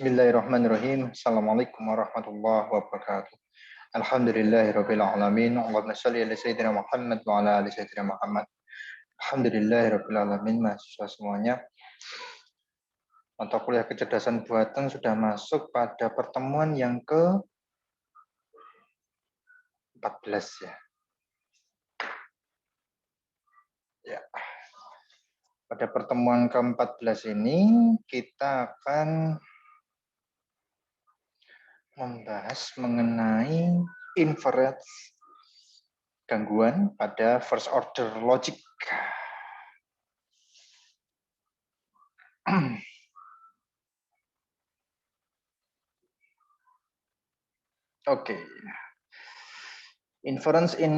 Bismillahirrahmanirrahim. Assalamualaikum warahmatullahi wabarakatuh. Alhamdulillahirabbil alamin. Allahumma shalli ala sayyidina Muhammad wa ala ali sayyidina Muhammad. Alhamdulillahirabbil alamin. Mahasiswa semuanya, mata kuliah kecerdasan buatan sudah masuk pada pertemuan yang ke-14 ya. Ya. Pada pertemuan ke-14 ini kita akan membahas mengenai inference gangguan pada first order logic. Oke. Inference in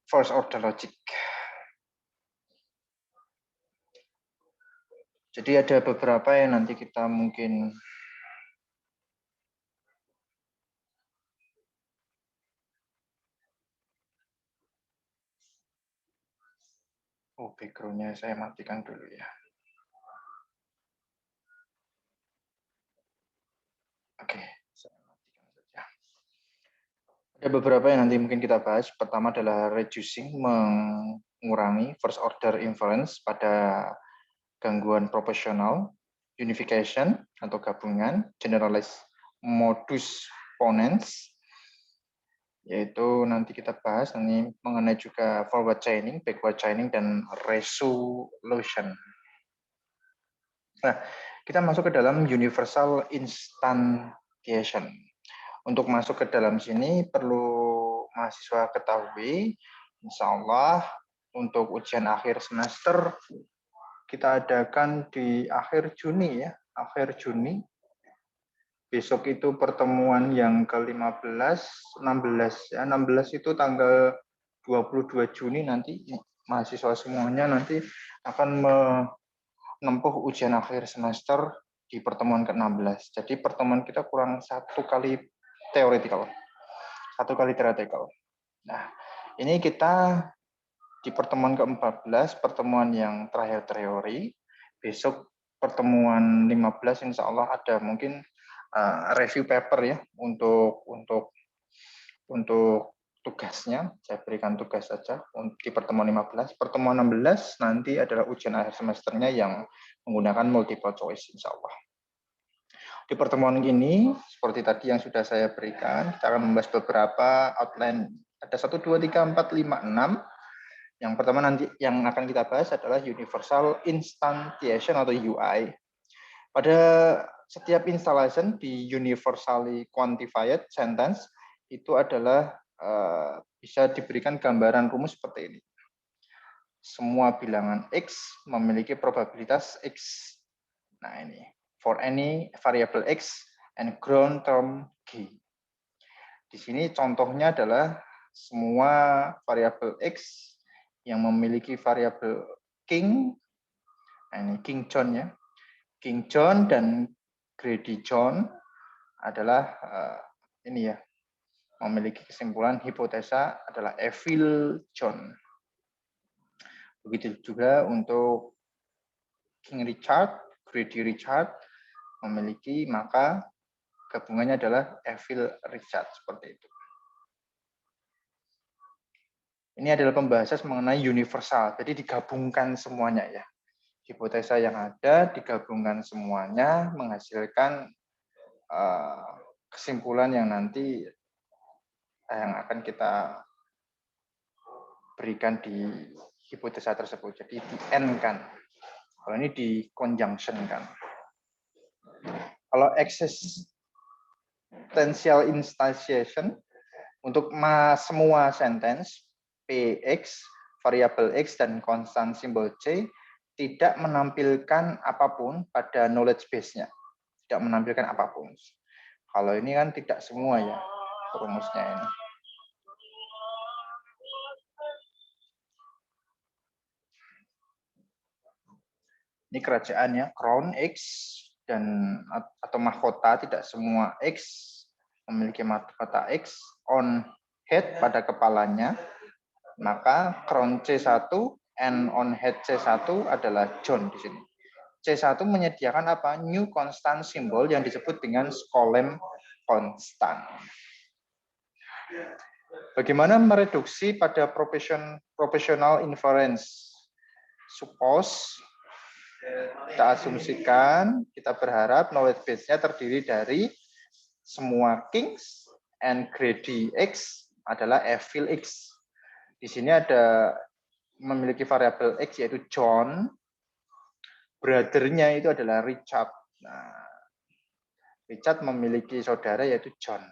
first order logic. Jadi ada beberapa yang nanti kita mungkin background-nya saya matikan dulu ya. Oke, saya matikan saja. Ada beberapa yang nanti mungkin kita bahas. Pertama adalah reducing, mengurangi first order inference pada gangguan proporsional, unification atau gabungan, generalized modus ponens, yaitu nanti kita bahas nanti mengenai juga forward chaining, backward chaining, dan resolution. Nah, kita masuk ke dalam universal instantiation. Untuk masuk ke dalam sini perlu mahasiswa ketahui, insya Allah untuk ujian akhir semester kita adakan di akhir Juni ya, akhir Juni. Besok itu pertemuan yang ke-15, 16 ya. 16 itu tanggal 22 Juni nanti mahasiswa semuanya nanti akan menempuh ujian akhir semester di pertemuan ke-16. Jadi pertemuan kita kurang satu kali teoretikal. Satu kali teoretikal. Nah, ini kita di pertemuan ke-14, pertemuan yang terakhir teori. Besok pertemuan 15 insya Allah ada mungkin review paper ya untuk tugasnya. Saya berikan tugas saja di pertemuan 15. Pertemuan 16 nanti adalah ujian akhir semesternya yang menggunakan multiple choice insya Allah. Di pertemuan ini seperti tadi yang sudah saya berikan, kita akan membahas beberapa outline. Ada 1, 2, 3, 4, 5, 6. Yang pertama nanti yang akan kita bahas adalah universal instantiation atau UI. Pada setiap installation di universally quantified sentence itu adalah bisa diberikan gambaran rumus seperti ini. Semua bilangan X memiliki probabilitas X. Nah ini, for any variable X and ground term G. Di sini contohnya adalah semua variabel X yang memiliki variabel King, nah ini King John ya, King John dan Grady John adalah ini ya, memiliki kesimpulan hipotesa adalah Evil John. Begitu juga untuk King Richard, Grady Richard memiliki, maka gabungannya adalah Evil Richard, seperti itu. Ini adalah pembahasan mengenai universal, jadi digabungkan semuanya ya. Hipotesa yang ada digabungkan semuanya menghasilkan kesimpulan yang nanti yang akan kita berikan di hipotesa tersebut. Jadi di N kan. Kalau ini di conjunction kan. Kalau existential instantiation untuk semua sentence Px, variabel X dan konstan simbol C tidak menampilkan apapun pada knowledge base-nya. Tidak menampilkan apapun. Kalau ini kan tidak semua ya rumusnya ini. Ini kerajaannya, crown X dan atau mahkota, tidak semua X memiliki mahkota X on head pada kepalanya. Maka crown C1 and on head C1 adalah John di sini. C1 menyediakan apa? New constant symbol yang disebut dengan Skolem constant. Bagaimana mereduksi pada professional inference? Suppose kita asumsikan, kita berharap knowledge base-nya terdiri dari semua kings and grady x adalah Evil x. Di sini ada memiliki variabel x yaitu John, brother-nya itu adalah Richard. Nah, Richard memiliki saudara yaitu John.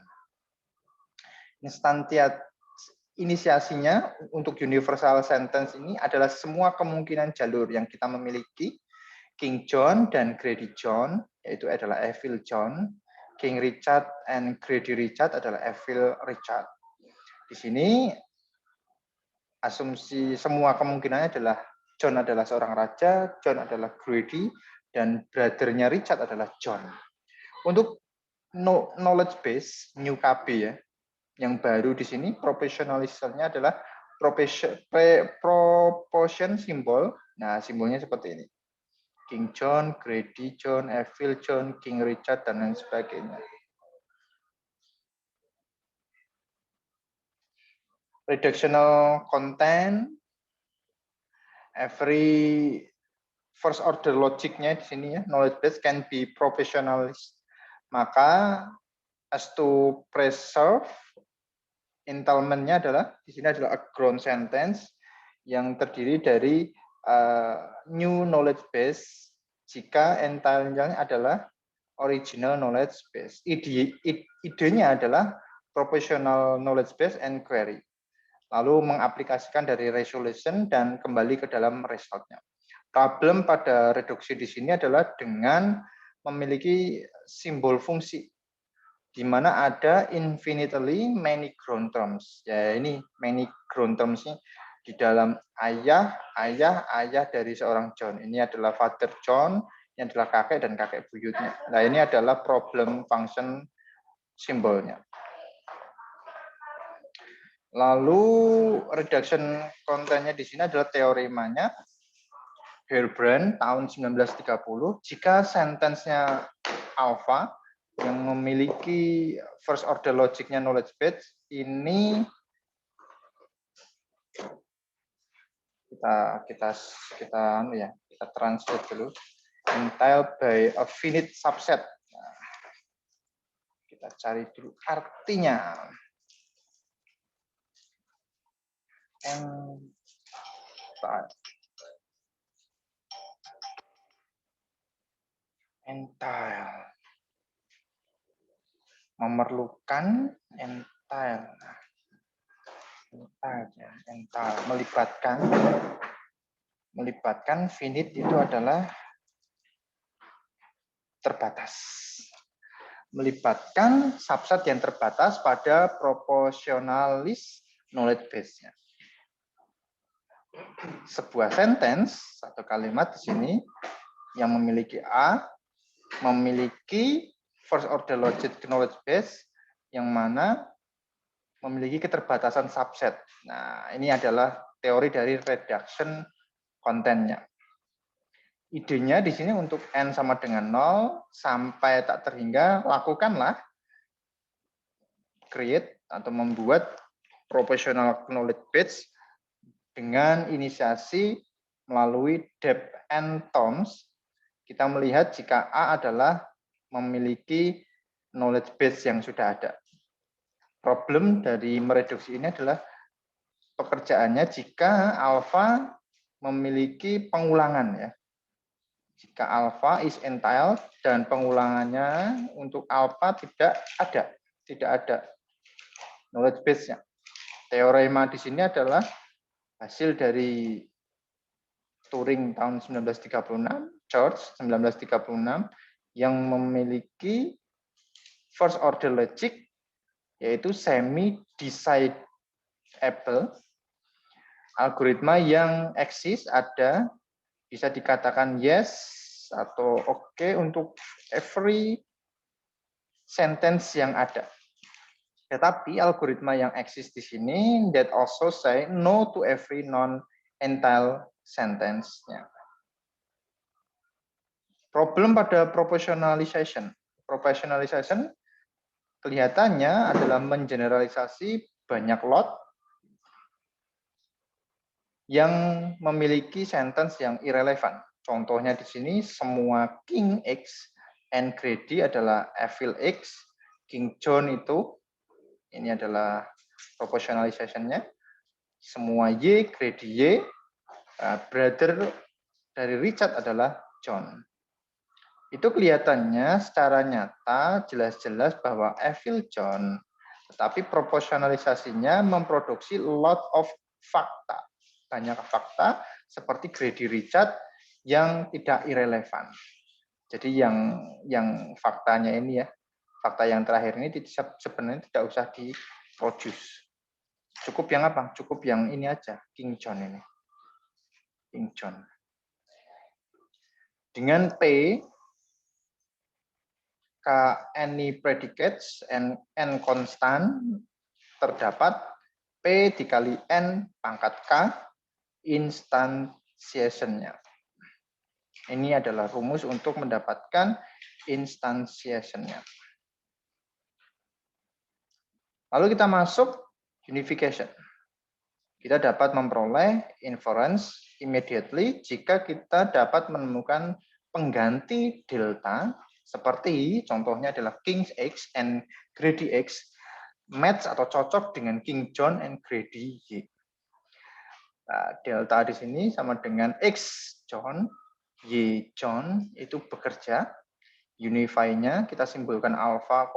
Inisiasinya untuk universal sentence ini adalah semua kemungkinan jalur yang kita memiliki. King John dan Grady John yaitu adalah Evil John. King Richard and Grady Richard adalah Evil Richard. Di sini asumsi semua kemungkinannya adalah John adalah seorang raja, John adalah Grady, dan brother-nya Richard adalah John. Untuk knowledge base, new KB ya, yang baru di sini professionalismnya adalah proportion symbol. Nah, simbolnya seperti ini. King John, Grady John, Evil John, King Richard, dan lain sebagainya. Reductional content, every first order logicnya di sini ya, knowledge base can be professionalist. Maka as to preserve entailment-nya adalah di sini adalah a ground sentence yang terdiri dari new knowledge base jika entailment-nya adalah original knowledge base. Idenya adalah professional knowledge base and query. Lalu mengaplikasikan dari resolution dan kembali ke dalam result-nya. Problem pada reduksi di sini adalah dengan memiliki simbol fungsi, di mana ada infinitely many ground terms. Ya, ini many ground terms-nya di dalam ayah dari seorang John. Ini adalah father John, yang adalah kakek dan kakek buyutnya. Nah, ini adalah problem function simbolnya. Lalu reduction kontennya di sini adalah teoremanya Herbrand tahun 1930. Jika sentence-nya alpha yang memiliki first order logic-nya knowledge base ini kita translate dulu. Entailed by a finite subset. Nah, kita cari dulu artinya. Entail. Memerlukan entail. Entail melibatkan finite itu adalah terbatas. Melibatkan subset yang terbatas pada proportionalis knowledge base-nya. Sebuah sentence, satu kalimat di sini yang memiliki A, memiliki first order logic knowledge base yang mana memiliki keterbatasan subset. Nah, ini adalah teori dari reduction kontennya. Idenya di sini untuk n sama dengan 0 sampai tak terhingga, lakukanlah create atau membuat professional knowledge base dengan inisiasi melalui depth and terms. Kita melihat jika A adalah memiliki knowledge base yang sudah ada. Problem dari mereduksi ini adalah pekerjaannya jika alpha memiliki pengulangan ya. Jika alpha is entailed dan pengulangannya untuk alpha tidak ada knowledge base-nya. Teorema di sini adalah hasil dari Turing tahun 1936, George 1936 yang memiliki first order logic yaitu semi decidable. Algoritma yang eksis ada bisa dikatakan yes atau oke untuk every sentence yang ada. Tetapi algoritma yang eksis di sini that also say no to every non-entailed sentence-nya. Problem pada proportionalization. Proportionalization kelihatannya adalah mengeneralisasi banyak lot yang memiliki sentence yang irrelevant. Contohnya di sini semua King X and Grady adalah Evil X, King John itu ini adalah proportionalization-nya. Semua Y, Grady Y, brother dari Richard adalah John. Itu kelihatannya secara nyata jelas-jelas bahwa Evil John, tetapi proporsionalisasinya memproduksi lot of fakta. Banyak fakta seperti Grady Richard yang tidak irrelevan. Jadi yang faktanya ini ya, fakta yang terakhir ini sebenarnya tidak usah diproduce. Cukup yang apa? Cukup yang ini aja, King John ini. King John. Dengan P, any predicates and n konstan, terdapat P dikali N pangkat K instantiation-nya. Ini adalah rumus untuk mendapatkan instantiation-nya. Lalu kita masuk unification. Kita dapat memperoleh inference immediately jika kita dapat menemukan pengganti delta seperti contohnya adalah King X and Grady X match atau cocok dengan King John and Grady Y. Nah, delta di sini sama dengan X John, Y John itu bekerja. Unify-nya kita simbolkan alpha,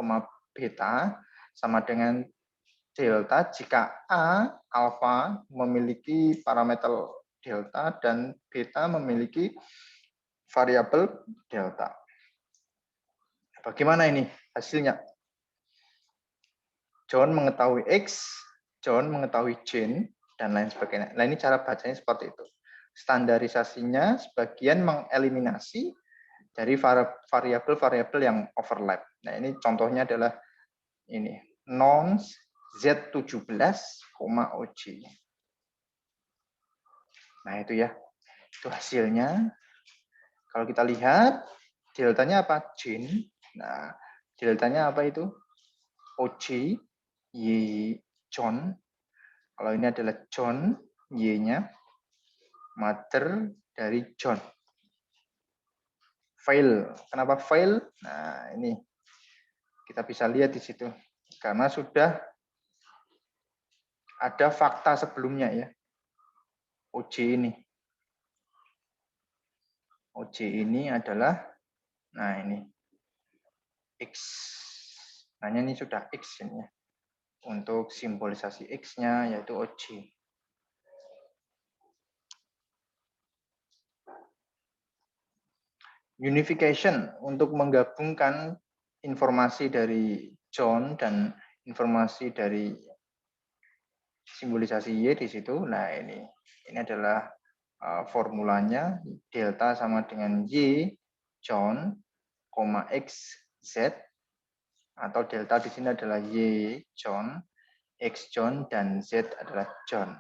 beta sama dengan delta jika A, alpha memiliki parameter delta dan beta memiliki variabel delta. Bagaimana ini hasilnya? John mengetahui X, John mengetahui Jane, dan lain sebagainya. Nah, ini cara bacanya seperti itu. Standarisasinya sebagian mengeliminasi dari variabel-variabel yang overlap. Nah, ini contohnya adalah ini, nonce Z17, OG. Nah, itu ya. Itu hasilnya. Kalau kita lihat, deltanya apa? Jane. Nah, deltanya apa itu? OG, Y, John. Kalau ini adalah John, Y-nya. Mother dari John. Fail. Kenapa fail? Nah, ini kita bisa lihat di situ. Karena sudah ada fakta sebelumnya ya. OJ ini. OJ ini adalah, nah ini, X. Nah ini sudah X ini ya. Untuk simbolisasi X-nya yaitu OJ. Unification untuk menggabungkan informasi dari John dan informasi dari simbolisasi Y di situ. Nah ini adalah formulanya delta sama dengan Y John, X Z, atau delta di sini adalah Y John, X John, dan Z adalah John.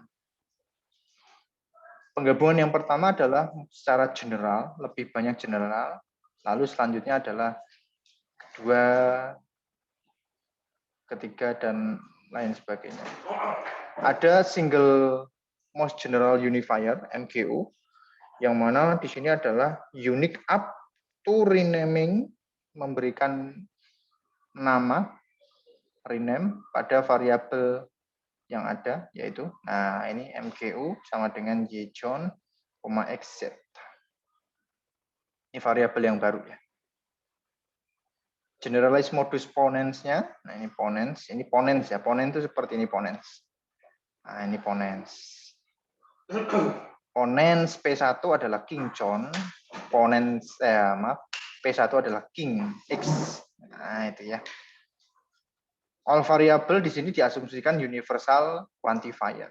Penggabungan yang pertama adalah secara general, lebih banyak general. Lalu selanjutnya adalah kedua, ketiga, dan lain sebagainya. Ada single most general unifier, MGU, yang mana di sini adalah unique up to renaming, memberikan nama, rename, pada variabel yang ada, yaitu, nah ini MGU sama dengan Y John, X Z. Ini variabel yang baru ya. Generalized modus ponens-nya, nah ini ponens ya, ponens itu seperti ini ponens. Nah ini ponens. Ponens P1 adalah King John, ponens P1 adalah King X. Nah itu ya. All variable di sini diasumsikan universal quantifier.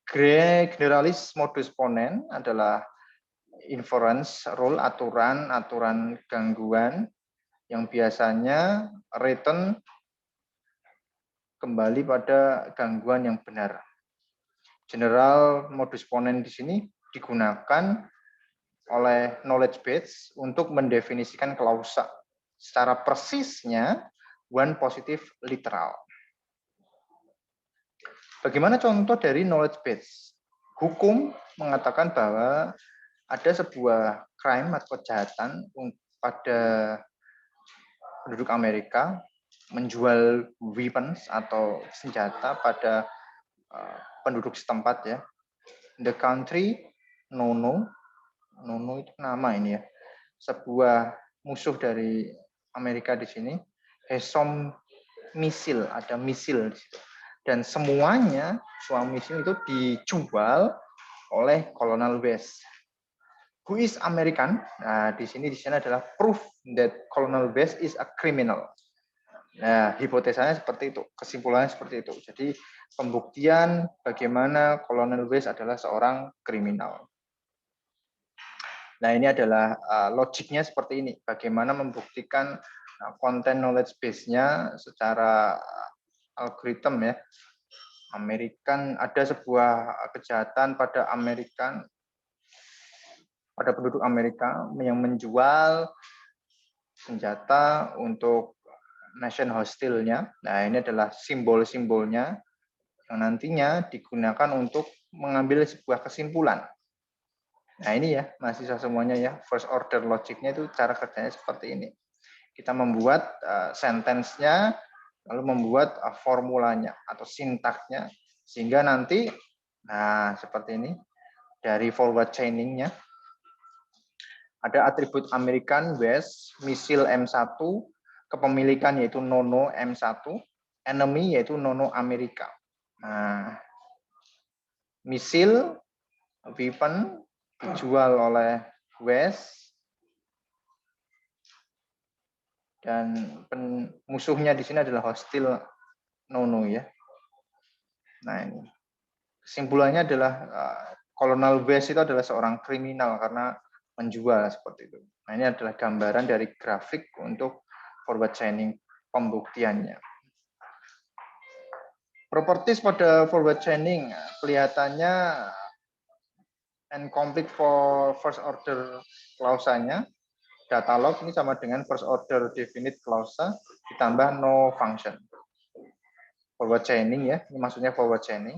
Generalis modus ponens adalah inference rule, aturan gangguan yang biasanya return kembali pada gangguan yang benar. General modus ponens di sini digunakan oleh knowledge base untuk mendefinisikan klausa secara persisnya one positive literal. Bagaimana contoh dari knowledge base? Hukum mengatakan bahwa ada sebuah crime atau kejahatan pada penduduk Amerika menjual weapons atau senjata pada penduduk setempat ya. The country Nono itu nama ini ya. Sebuah musuh dari Amerika di sini, has some misil, ada misil di situ. Dan semuanya semua misil itu dijual oleh Colonel West. Who is American? Nah, di sini adalah proof that Colonel West is a criminal. Nah, hipotesanya seperti itu, kesimpulannya seperti itu. Jadi, pembuktian bagaimana Colonel West adalah seorang kriminal. Nah, ini adalah logiknya seperti ini. Bagaimana membuktikan konten knowledge base-nya secara algoritma ya. American, ada sebuah kejahatan pada penduduk Amerika yang menjual senjata untuk nation hostile-nya. Nah, ini adalah simbol-simbolnya yang nantinya digunakan untuk mengambil sebuah kesimpulan. Nah, ini ya, mahasiswa semuanya ya, first order logic-nya itu cara kerjanya seperti ini. Kita membuat sentence-nya, lalu membuat formulanya atau sintaknya, sehingga nanti, nah seperti ini, dari forward chaining-nya, ada atribut American West, misil M1, kepemilikan yaitu Nono M1, enemy yaitu Nono Amerika. Nah, misil, weapon, dijual oleh West, dan musuhnya di sini adalah hostile Nono ya. Nah, ini kesimpulannya adalah Colonel West itu adalah seorang kriminal karena menjual seperti itu. Nah, ini adalah gambaran dari grafik untuk forward chaining pembuktiannya. Properties pada forward chaining kelihatannya incomplete for first order klausanya. Data log ini sama dengan first order definite klausa ditambah no function. Forward chaining ya, ini maksudnya forward chaining.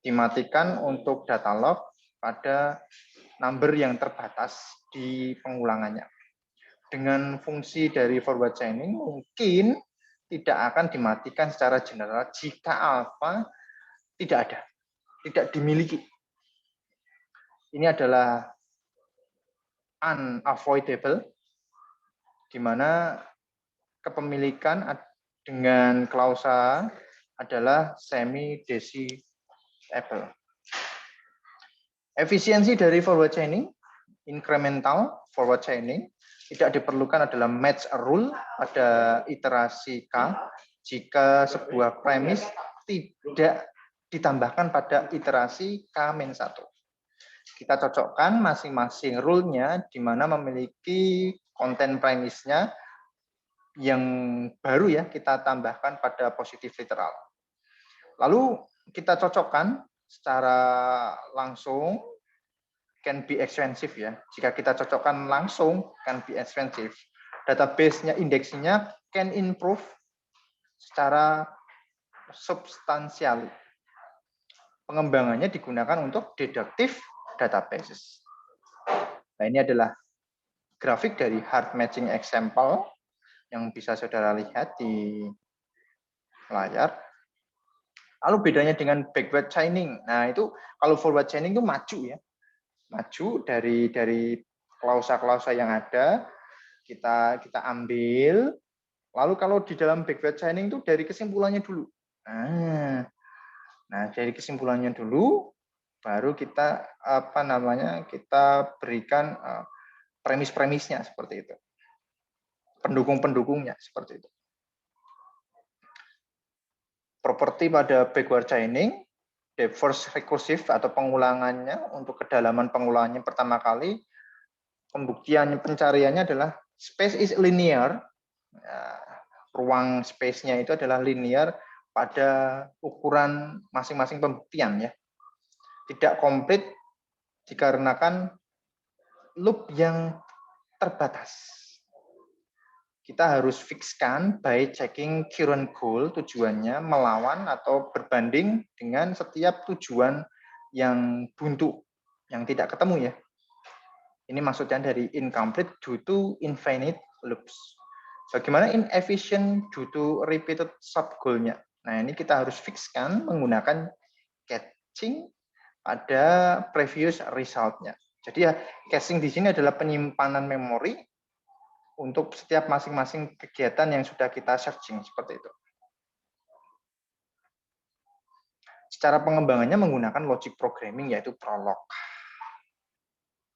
Dimatikan untuk data log pada number yang terbatas di pengulangannya. Dengan fungsi dari forward chaining mungkin tidak akan dimatikan secara general jika alpha tidak ada, tidak dimiliki. Ini adalah unavoidable, di mana kepemilikan dengan klausa adalah semi-decibel. Efisiensi dari forward chaining, incremental forward chaining, tidak diperlukan adalah match rule pada iterasi K jika sebuah premis tidak ditambahkan pada iterasi K-1. Kita cocokkan masing-masing rule-nya di mana memiliki konten premisnya yang baru ya kita tambahkan pada positif literal. Lalu kita cocokkan secara langsung can be expensive ya. Jika kita cocokkan langsung can be expensive. Database-nya, indeksinya can improve secara substansial. Pengembangannya digunakan untuk deductive databases. Nah, ini adalah grafik dari hard matching example yang bisa saudara lihat di layar. Lalu bedanya dengan backward chaining. Nah, itu kalau forward chaining itu maju ya. Maju dari klausa-klausa yang ada, kita ambil. Lalu kalau di dalam backward chaining itu dari kesimpulannya dulu. Nah, dari kesimpulannya dulu baru kita kita berikan premis-premisnya seperti itu. Pendukung-pendukungnya seperti itu. Properti pada backward chaining, the first recursive atau pengulangannya untuk kedalaman pengulangannya pertama kali, pembuktian pencariannya adalah space is linear. Ruang space-nya itu adalah linear pada ukuran masing-masing pembuktian ya. Tidak komplit dikarenakan loop yang terbatas. Kita harus fixkan by checking current goal, tujuannya melawan atau berbanding dengan setiap tujuan yang buntu, yang tidak ketemu ya. Ini maksudnya dari incomplete due to infinite loops. Bagaimana inefficient due to repeated sub goal-nya. Nah, ini kita harus fixkan menggunakan caching pada previous result-nya. Jadi ya, caching di sini adalah penyimpanan memori untuk setiap masing-masing kegiatan yang sudah kita searching, seperti itu. Secara pengembangannya menggunakan logic programming, yaitu Prolog.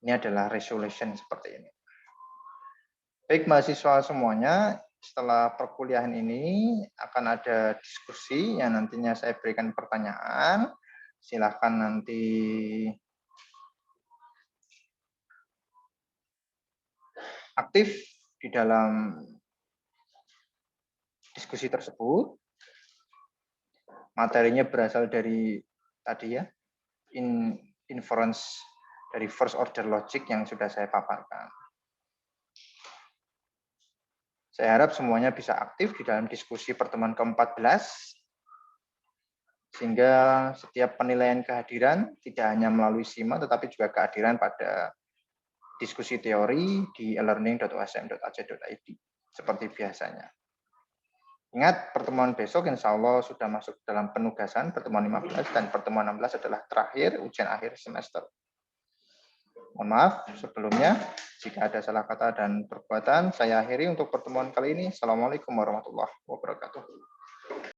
Ini adalah resolution seperti ini. Baik mahasiswa semuanya, setelah perkuliahan ini akan ada diskusi yang nantinya saya berikan pertanyaan. Silahkan nanti aktif di dalam diskusi tersebut. Materinya berasal dari tadi ya, inference dari first order logic yang sudah saya paparkan. Saya harap semuanya bisa aktif di dalam diskusi pertemuan ke-14, sehingga setiap penilaian kehadiran tidak hanya melalui SIMA, tetapi juga kehadiran pada diskusi teori di elearning.osm.ac.id, seperti biasanya. Ingat, pertemuan besok insya Allah sudah masuk dalam penugasan, pertemuan 15, dan pertemuan 16 adalah terakhir ujian akhir semester. Mohon maaf sebelumnya, jika ada salah kata dan perbuatan, saya akhiri untuk pertemuan kali ini. Assalamualaikum warahmatullahi wabarakatuh.